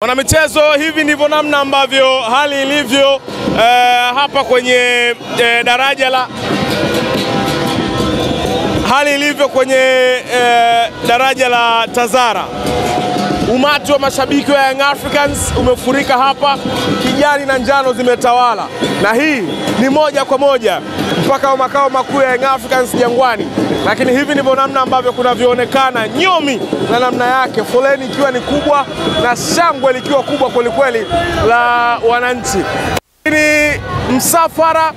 Wanamichezo, hivi ndivyo namna ambavyo hali ilivyo hapa kwenye daraja la daraja la Tazara. Umati wa mashabiki wa Young Africans umefurika hapa, kijani na njano zimetawala, na hii ni moja kwa moja mpaka makao makuu ya Young Africans Jangwani. Lakini hivi ndivyo namna ambavyo kunavyoonekana nyomi na namna yake, foleni ikiwa ni kubwa na shangwe likiwa kubwa kwelikweli la wananchi. Ni msafara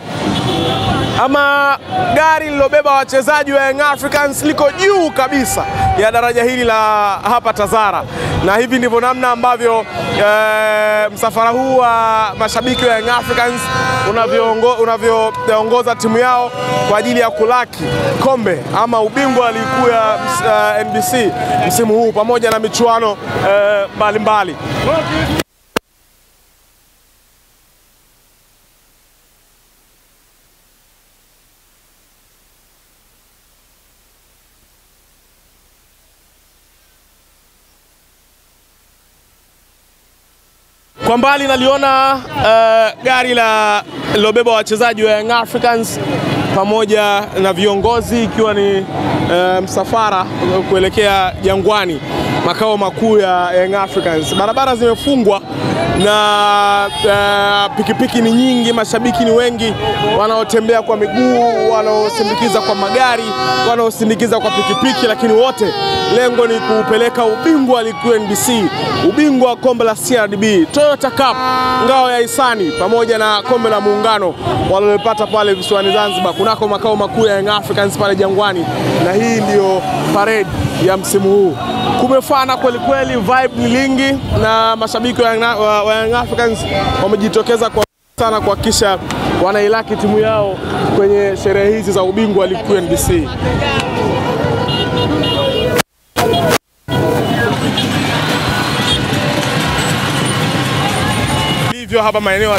ama gari lilobeba wachezaji wa Young Africans liko juu kabisa ya daraja hili la hapa Tazara, na hivi ndivyo namna ambavyo msafara huu wa mashabiki wa Young Africans unavyoongoza timu yao kwa ajili ya kulaki kombe ama ubingwa ligi kuu ya NBC msimu huu pamoja na michuano mbalimbali. Kwa mbali naliona gari lilobeba wachezaji wa Young Africans pamoja na viongozi, ikiwa ni msafara kuelekea Jangwani, makao makuu ya Young Africans. Barabara zimefungwa na pikipiki ni nyingi, mashabiki ni wengi, wanaotembea kwa miguu, wanaosindikiza kwa magari, wanaosindikiza kwa pikipiki, lakini wote lengo ni kupeleka ubingwa ligi kuu NBC, ubingwa kombe la CRDB, Toyota Cup, ngao ya hisani pamoja na kombe la muungano walilopata pale visiwani Zanzibar kunako makao makuu ya Young Africans pale Jangwani. Na hii ndio parade ya msimu huu. Kumefana kweli kweli, vibe ni lingi, na mashabiki wa Young Africans wamejitokeza kwa sana kuhakikisha wanailaki timu yao kwenye sherehe hizi za ubingwa ligi kuu NBC. Hivyo hapa maeneo